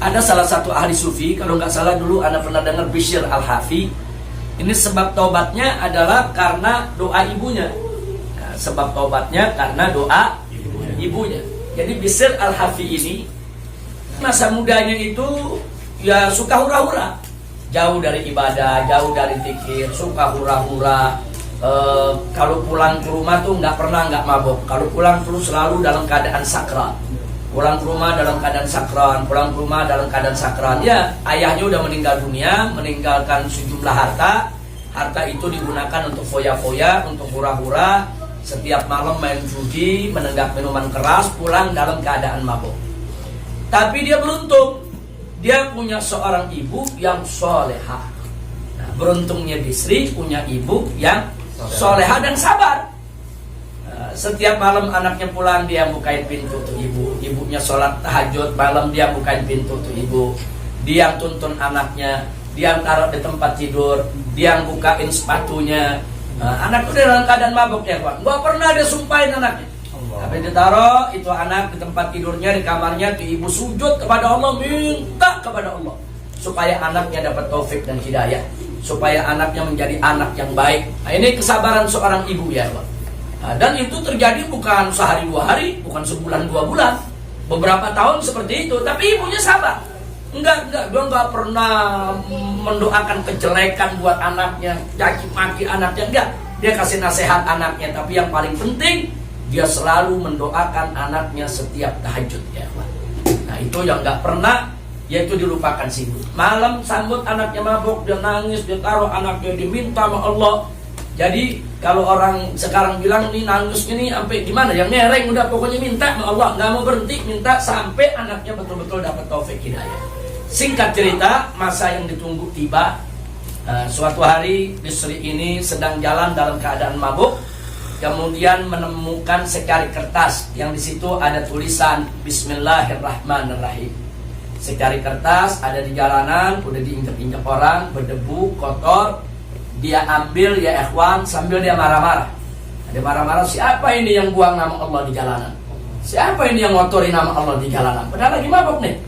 Ada salah satu ahli sufi, kalau nggak salah dulu Anda pernah dengar Bishr Al-Hafi. Ini sebab taubatnya adalah karena doa ibunya. Nah, sebab taubatnya karena doa ibunya. Jadi Bishr Al-Hafi ini masa mudanya itu ya suka hura-hura, jauh dari ibadah, jauh dari zikir, suka hura-hura. Kalau pulang ke rumah tuh nggak pernah nggak mabok. Kalau pulang terus selalu dalam keadaan sakral. Pulang ke rumah dalam keadaan sakral, pulang ke rumah dalam keadaan sakral. Ya, ayahnya udah meninggal dunia, meninggalkan sejumlah harta. Harta itu digunakan untuk foya-foya, untuk hura-hura. Setiap malam main judi, menenggak minuman keras, pulang dalam keadaan mabuk. Tapi dia beruntung, dia punya seorang ibu yang solehah. Nah, beruntungnya Bisri punya ibu yang solehah dan sabar. Setiap malam anaknya pulang, dia bukain pintu tuh ibu. Ibunya sholat tahajud malam, dia bukain pintu tuh ibu. Dia tuntun anaknya, dia taruh di tempat tidur, dia bukain sepatunya. Anak udah dalam keadaan mabuk ya Pak. Gak pernah dia sumpahin anaknya. Tapi ditaruh itu anak di tempat tidurnya, di kamarnya, tuh ibu sujud kepada Allah, minta kepada Allah supaya anaknya dapat taufik dan hidayah, supaya anaknya menjadi anak yang baik. Nah, ini kesabaran seorang ibu ya Pak. Dan itu terjadi bukan sehari dua hari, bukan sebulan dua bulan, beberapa tahun seperti itu. Tapi ibunya sabar, dia nggak pernah mendoakan kejelekan buat anaknya, caci maki anaknya, enggak. Dia kasih nasihat anaknya, tapi yang paling penting dia selalu mendoakan anaknya setiap tahajud ya. Nah itu yang nggak pernah, yaitu dilupakan si ibu. Malam sambut anaknya mabuk, dia nangis, dia taruh anaknya, diminta sama Allah. Jadi kalau orang sekarang bilang nih nangis ini sampai gimana, yang ngereng udah pokoknya minta sama Allah, nggak mau berhenti minta sampai anaknya betul-betul dapat taufik hidayah. Singkat cerita, masa yang ditunggu tiba. Suatu hari Bisri ini sedang jalan dalam keadaan mabuk, kemudian menemukan secari kertas yang di situ ada tulisan Bismillahirrahmanirrahim. Secari kertas ada di jalanan, udah diinjak-injak orang, berdebu, kotor. Dia ambil ya ikhwan sambil dia marah-marah. Dia marah-marah, siapa ini yang buang nama Allah di jalanan? Siapa ini yang ngotori nama Allah di jalanan? Padahal lagi mabuk nih.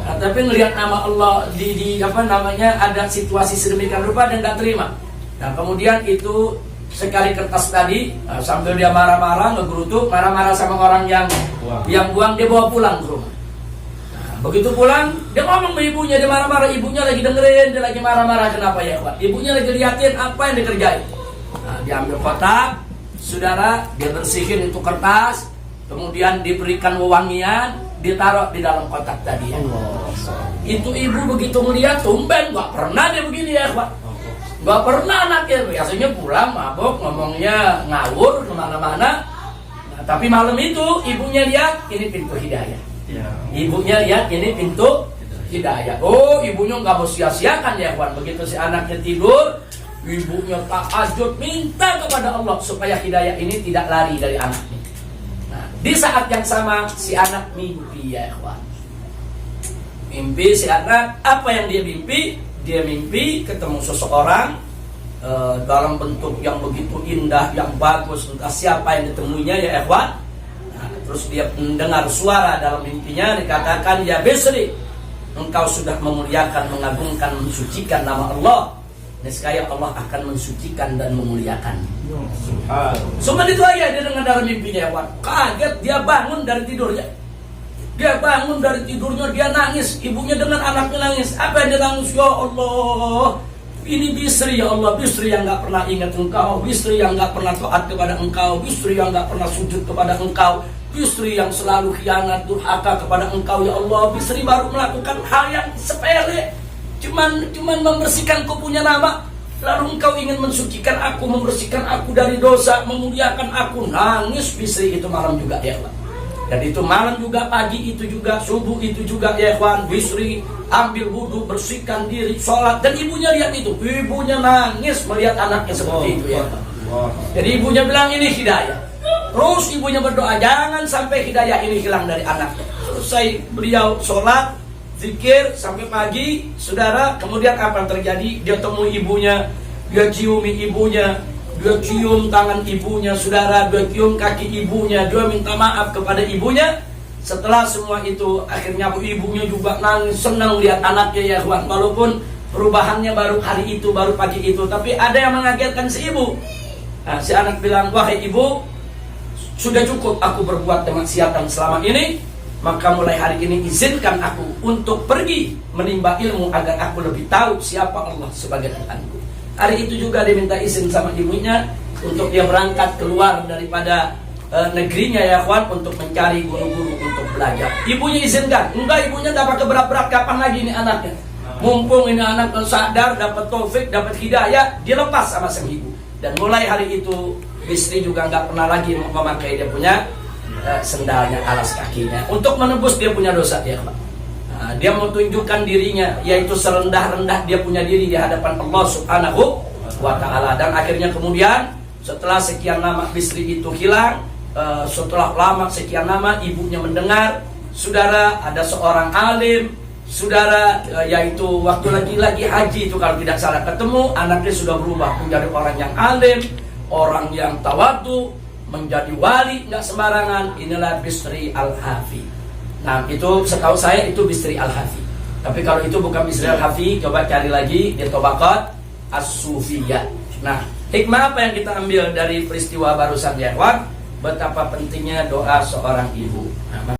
Nah, tapi ngelihat nama Allah di apa namanya, ada situasi sedemikian rupa dan tidak terima. Nah kemudian itu sekali kertas tadi sambil dia marah-marah, ngegerutuk, marah-marah sama orang yang buang, dia bawa pulang ke rumah. Begitu pulang, dia ngomong sama ibunya, dia marah-marah, ibunya lagi dengerin, dia lagi marah-marah. Kenapa ya Pak? Ibunya lagi liatin apa yang dikerjain. Nah, dia ambil kotak, saudara, dia bersihin itu kertas, kemudian diberikan wewangian, ditaruh di dalam kotak tadi ya. Itu ibu begitu melihat, tumben, gak pernah dia begini ya Pak. Gak pernah anaknya, biasanya pulang mabuk, ngomongnya ngawur kemana-mana. Nah, tapi malam itu ibunya lihat, ini pintu hidayah. Ibunya lihat ini pintu hidayah. Oh, ibunya nggak mau sia-siakan ya kawan. Begitu si anaknya tidur, ibunya tahajud minta kepada Allah supaya hidayah ini tidak lari dari anaknya. Nah, di saat yang sama si anak mimpi ya kawan. Mimpi si anak, apa yang dia mimpi? Dia mimpi ketemu seseorang dalam bentuk yang begitu indah, yang bagus. Entah siapa yang ditemuinya ya kawan. Terus dia mendengar suara dalam mimpinya, dikatakan, ya Bisri, engkau sudah memuliakan, mengagungkan, mensucikan nama Allah. Niscaya Allah akan mensucikan dan memuliakan. Cuma itu aja dia dengar dalam mimpinya. Kaget, dia bangun dari tidurnya. Dia bangun dari tidurnya, dia nangis. Ibunya dengar anaknya nangis. Apa yang dia nangis? Ya Allah, ini Bisri ya Allah. Bisri yang gak pernah ingat engkau, Bisri yang gak pernah taat kepada engkau, Bisri yang gak pernah sujud kepada engkau, Bisri yang selalu khianat, durhaka kepada engkau ya Allah. Bisri baru melakukan hal yang sepele, cuman membersihkan punya nama, lalu engkau ingin mensucikan aku, membersihkan aku dari dosa, memuliakan aku. Nangis Bisri itu malam juga ya Allah. Dan itu malam juga, pagi itu juga, subuh itu juga ya ikhwan. Bisri ambil wudhu, bersihkan diri, sholat. Dan ibunya lihat itu, ibunya nangis melihat anaknya seperti itu ya ikhwan. Jadi ibunya bilang ini hidayah. Terus ibunya berdoa, jangan sampai hidayah ini hilang dari anaknya. Selesai beliau sholat, zikir sampai pagi, saudara. Kemudian apa yang terjadi? Dia temui ibunya, dia ciumi ibunya, dia cium tangan ibunya, saudara. Dia cium kaki ibunya, dia minta maaf kepada ibunya. Setelah semua itu, akhirnya ibunya juga nangis, senang lihat anaknya ya Tuhan. Walaupun perubahannya baru hari itu, baru pagi itu, tapi ada yang mengagetkan si ibu. Nah, si anak bilang, wahai ibu, sudah cukup aku berbuat kemaksiatan selama ini, maka mulai hari ini izinkan aku untuk pergi menimba ilmu agar aku lebih tahu siapa Allah sebagai Tuhanku. Hari itu juga diminta izin sama ibunya untuk dia berangkat keluar daripada negerinya ya kawan, untuk mencari guru-guru untuk belajar. Ibunya izinkan. Enggak, ibunya gak pakai berat-berat, kapan lagi ini anaknya. Mumpung ini anak sadar, dapat taufik, dapat hidayah, dia lepas sama sang ibu. Dan mulai hari itu istri juga nggak pernah lagi memakai dia punya sendalnya, alas kakinya, untuk menebus dia punya dosa ya kawan. Nah, dia mau tunjukkan dirinya, yaitu serendah-rendah dia punya diri di hadapan Allah Subhanahu wa Ta'ala. Dan akhirnya kemudian setelah sekian lama istri itu hilang, setelah lama sekian lama ibunya mendengar, saudara, ada seorang alim, saudara, yaitu waktu lagi haji itu kalau tidak salah ketemu, anaknya sudah berubah menjadi orang yang alim, orang yang tawadu, menjadi wali, nggak sembarangan. Inilah Bisri Al-Hafi. Nah, itu setahu saya itu Bisri Al-Hafi. Tapi kalau itu bukan Bisri Al-Hafi, coba cari lagi di Tabaqat As-Sufiyah. Nah, hikmah apa yang kita ambil dari peristiwa barusan ya, betapa pentingnya doa seorang ibu. Nah,